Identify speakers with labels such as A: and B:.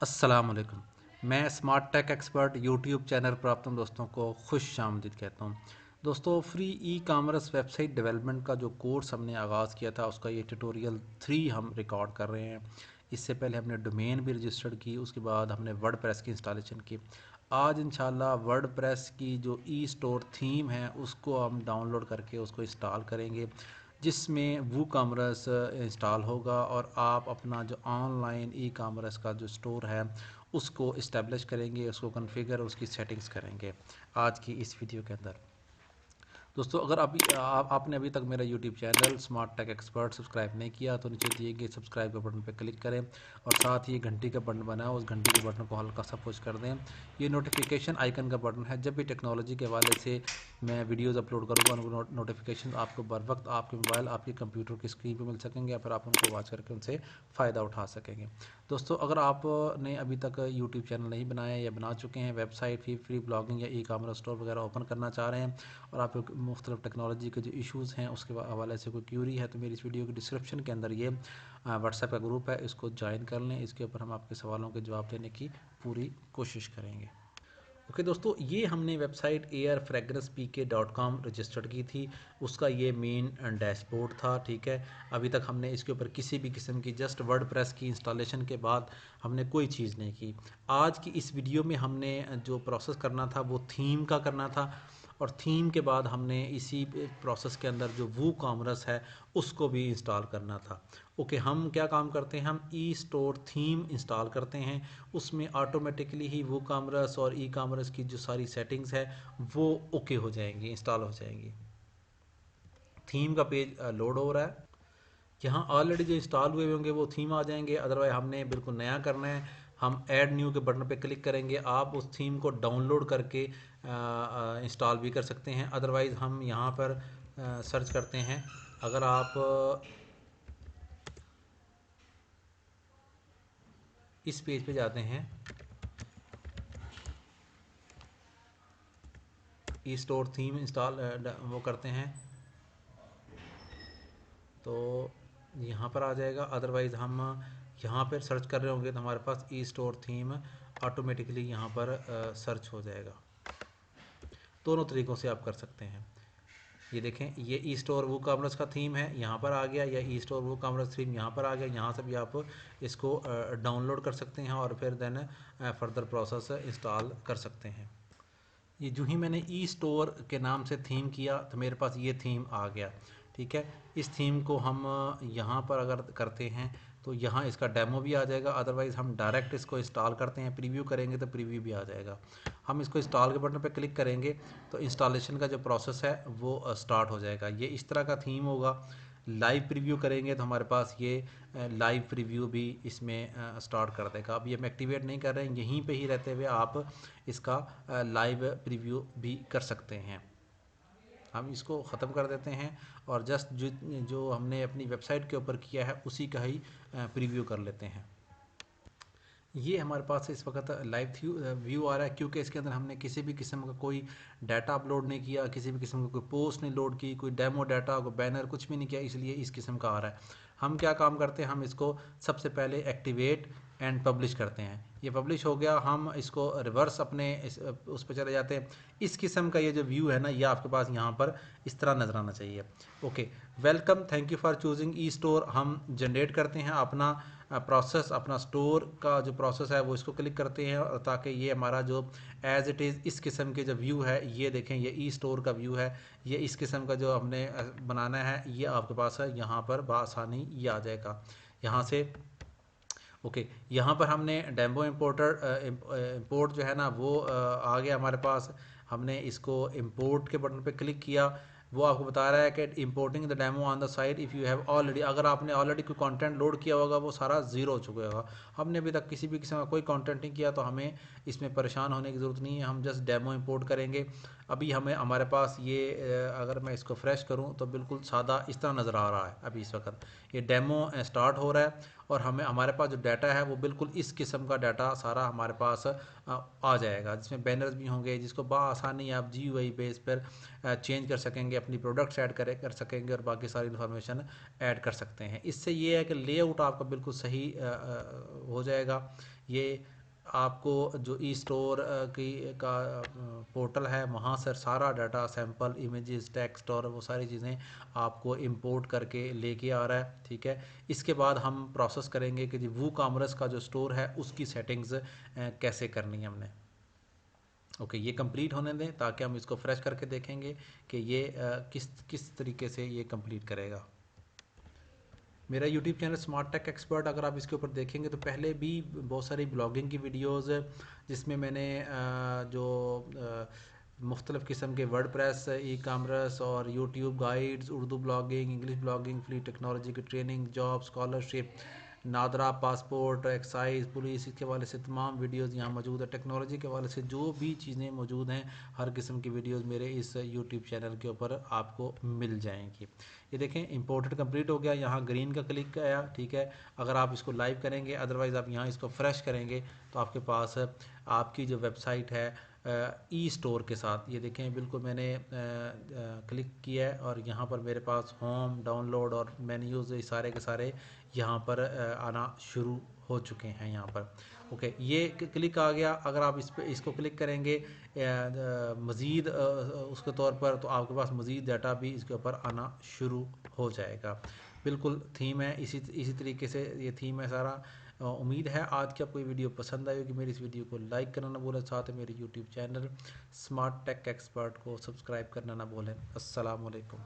A: अस्सलाम वालेकुम। मैं smart tech expert YouTube channel पर आप तुम दोस्तों को खुश आमदीद कहता हूँ। दोस्तों, free e commerce website development का जो कोर्स हमने आगाज़ किया था उसका ये ट्यूटोरियल 3 हम रिकॉर्ड कर रहे हैं। इससे पहले हमने डोमेन भी रजिस्टर्ड की, उसके बाद हमने वर्डप्रेस की इंस्टॉलेशन की। आज इंशाल्लाह वर्डप्रेस की जो ई स्टोर थीम है उसको हम डाउनलोड करके उसको इंस्टॉल करेंगे, जिसमें वो कामर्स इंस्टॉल होगा और आप अपना जो ऑनलाइन ई कामर्स का जो स्टोर है उसको इस्टेब्लिश करेंगे, उसको कॉन्फ़िगर, उसकी सेटिंग्स करेंगे आज की इस वीडियो के अंदर। दोस्तों, अगर आपने अभी तक मेरा YouTube channel smart tech expert subscribe नहीं किया तो नीचे दिए गए सब्सक्राइब के बटन पर क्लिक करें और साथ ही घंटी का बटन बना है उस घंटी के बटन को हल्का सा पुश कर दें। ये नोटिफिकेशन आइकन का बटन है। जब भी टेक्नोलॉजी के हवाले से मैं वीडियोज़ अपलोड करूँगा उनको नोटिफिकेशन आपको बर वक्त आपके मोबाइल, आपके कंप्यूटर की स्क्रीन पर मिल सकेंगे या फिर आप उनको वॉच करके उनसे फ़ायदा उठा सकेंगे। दोस्तों, अगर आपने अभी तक यूट्यूब चैनल नहीं बनाया या बना चुके हैं, वेबसाइट फ्री ब्लॉगिंग या ई कामर्स स्टोर वगैरह ओपन करना चाह रहे हैं और आप मुख्तलिफ टेक्नोलॉजी के जो इश्यूज़ हैं उसके हवाले से कोई क्यूरी है, तो मेरी इस वीडियो के डिस्क्रिप्शन के अंदर ये व्हाट्सएप का ग्रुप है, इसको ज्वाइन कर लें। इसके ऊपर हम आपके सवालों के जवाब देने की पूरी कोशिश करेंगे। ओके दोस्तों, ये हमने वेबसाइट airfragrancepk.com रजिस्टर्ड की थी। उसका ये मेन डैशबोर्ड था, ठीक है। अभी तक हमने इसके ऊपर किसी भी किस्म की जस्ट वर्डप्रेस की इंस्टॉलेशन के बाद हमने कोई चीज़ नहीं की। आज की इस वीडियो में हमने जो प्रोसेस करना था वो थीम का करना था और थीम के बाद हमने इसी प्रोसेस के अंदर जो वो कॉमर्स है उसको भी इंस्टॉल करना था। ओके, हम क्या काम करते हैं, हम ई स्टोर थीम इंस्टॉल करते हैं, उसमें ऑटोमेटिकली ही वो कामर्स और ई कामर्स की जो सारी सेटिंग्स है वो ओके हो जाएंगी, इंस्टॉल हो जाएंगी। थीम का पेज लोड हो रहा है। यहाँ ऑलरेडी जो इंस्टॉल हुए होंगे वो थीम आ जाएंगे, अदरवाइज हमने बिल्कुल नया करना है। हम ऐड न्यू के बटन पे क्लिक करेंगे। आप उस थीम को डाउनलोड करके इंस्टॉल भी कर सकते हैं। अदरवाइज़ हम यहाँ पर सर्च करते हैं। अगर आप इस पेज पे जाते हैं, ई स्टोर थीम इंस्टॉल वो करते हैं तो यहाँ पर आ जाएगा। अदरवाइज़ हम यहाँ पर सर्च कर रहे होंगे तो हमारे पास ई स्टोर थीम ऑटोमेटिकली यहाँ पर सर्च हो जाएगा। दोनों तरीक़ों से आप कर सकते हैं। ये देखें, ये ई स्टोर वो कामर्स का थीम है, यहाँ पर आ गया, या ई स्टोर वो कामर्स थीम यहाँ पर आ गया। यहाँ से भी आप इसको डाउनलोड कर सकते हैं और फिर देन फर्दर प्रोसेस इंस्टॉल कर सकते हैं। ये जो ही मैंने ई स्टोर के नाम से थीम किया तो मेरे पास ये थीम आ गया, ठीक है। इस थीम को हम यहाँ पर अगर करते हैं तो यहाँ इसका डेमो भी आ जाएगा। अदरवाइज़ हम डायरेक्ट इसको इंस्टॉल करते हैं, प्रीव्यू करेंगे तो प्रीव्यू भी आ जाएगा। हम इसको इंस्टॉल के बटन पर क्लिक करेंगे तो इंस्टॉलेशन का जो प्रोसेस है वो स्टार्ट हो जाएगा। ये इस तरह का थीम होगा। लाइव प्रीव्यू करेंगे तो हमारे पास ये लाइव प्रीव्यू भी इसमें स्टार्ट कर देगा। अब ये हम एक्टिवेट नहीं कर रहे हैं, यहीं पे ही रहते हुए आप इसका लाइव प्रीव्यू भी कर सकते हैं। हम इसको ख़त्म कर देते हैं और जस्ट जो जो हमने अपनी वेबसाइट के ऊपर किया है उसी का ही प्रीव्यू कर लेते हैं। ये हमारे पास इस वक्त लाइव व्यू आ रहा है, क्योंकि इसके अंदर हमने किसी भी किस्म का कोई डाटा अपलोड नहीं किया, किसी भी किस्म का कोई पोस्ट नहीं लोड की, कोई डेमो डाटा, कोई बैनर, कुछ भी नहीं किया, इसलिए इस किस्म का आ रहा है। हम क्या काम करते हैं, हम इसको सबसे पहले एक्टिवेट एंड पब्लिश करते हैं। ये पब्लिश हो गया, हम इसको रिवर्स अपने उस पर चले जाते हैं। इस किस्म का ये जो व्यू है ना, ये आपके पास यहाँ पर इस तरह नज़र आना चाहिए। Okay, welcome, thank you for choosing e store. हम जनरेट करते हैं अपना प्रोसेस, अपना स्टोर का जो प्रोसेस है वो इसको क्लिक करते हैं ताकि ये हमारा जो एज इट इज़ इस किस्म के जो व्यू है, ये देखें, ये ई स्टोर का व्यू है। ये इस किस्म का जो हमने बनाना है ये आपके पास है, यहाँ पर बआसानी ये आ जाएगा यहाँ से। ओके, यहाँ पर हमने डेमो इंपोर्ट जो है ना वो आ गया हमारे पास। हमने इसको इंपोर्ट के बटन पे क्लिक किया। वो आपको बता रहा है कि importing the demo on the site if you have already, अगर आपने ऑलरेडी कोई कंटेंट लोड किया होगा वो सारा ज़ीरो हो चुका होगा। हमने अभी तक किसी भी किस्म का कोई कंटेंट नहीं किया तो हमें इसमें परेशान होने की ज़रूरत नहीं है। हम जस्ट डेमो इंपोर्ट करेंगे। अभी हमारे पास ये अगर मैं इसको फ्रेश करूँ तो बिल्कुल सादा इस तरह नज़र आ रहा है। अभी इस वक्त ये डेमो स्टार्ट हो रहा है और हमें हमारे पास जो डाटा है वो बिल्कुल इस किस्म का डाटा सारा हमारे पास आ जाएगा, जिसमें बैनर्स भी होंगे जिसको बआसानी आप GUI बेस पर चेंज कर सकेंगे, अपनी प्रोडक्ट्स ऐड कर सकेंगे और बाकी सारी इन्फॉर्मेशन ऐड कर सकते हैं। इससे ये है कि लेआउट आपका बिल्कुल सही हो जाएगा। ये आपको जो ई स्टोर की का पोर्टल है वहाँ से सारा डाटा, सैंपल इमेजेस, टेक्स्ट और वो सारी चीज़ें आपको इंपोर्ट करके लेके आ रहा है। ठीक है, इसके बाद हम प्रोसेस करेंगे कि जी वूकॉमर्स का जो स्टोर है उसकी सेटिंग्स कैसे करनी है हमने। ओके, ये कंप्लीट होने दें ताकि हम इसको फ्रेश करके देखेंगे कि ये किस किस तरीके से ये कंप्लीट करेगा। मेरा YouTube channel smart tech expert, अगर आप इसके ऊपर देखेंगे तो पहले भी बहुत सारी ब्लॉगिंग की वीडियोस जिसमें मैंने जो मुख्तलिफ़ किस्म के वर्डप्रेस, ई कामर्स और YouTube guides, Urdu blogging, English blogging, free technology की training, job, scholarship, NADRA, passport, excise, police, इसके हवाले से तमाम वीडियोस यहाँ मौजूद है। टेक्नोलॉजी के हवाले से जो भी चीज़ें मौजूद हैं, हर किस्म की वीडियोस मेरे इस यूट्यूब चैनल के ऊपर आपको मिल जाएंगी। ये देखें इंपोर्टेड कंप्लीट हो गया, यहाँ ग्रीन का क्लिक आया। ठीक है, अगर आप इसको लाइव करेंगे, अदरवाइज़ आप यहाँ इसको फ्रेश करेंगे तो आपके पास आपकी जो वेबसाइट है ई स्टोर के साथ, ये देखें बिल्कुल मैंने क्लिक किया है और यहाँ पर मेरे पास होम, डाउनलोड और मेन्यूज़ सारे के सारे यहाँ पर आना शुरू हो चुके हैं यहाँ पर। ओके, ये क्लिक आ गया। अगर आप इस पे इसको क्लिक करेंगे मज़ीद उसके तौर पर, तो आपके पास मज़ीद डाटा भी इसके ऊपर आना शुरू हो जाएगा। बिल्कुल थीम है, इसी तरीके से ये थीम है सारा। उम्मीद है आज की आपको ये वीडियो पसंद आई होगी। मेरी इस वीडियो को लाइक करना ना भूलें, साथ ही मेरे YouTube channel smart tech expert को सब्सक्राइब करना ना भूलें। अस्सलाम वालेकुम।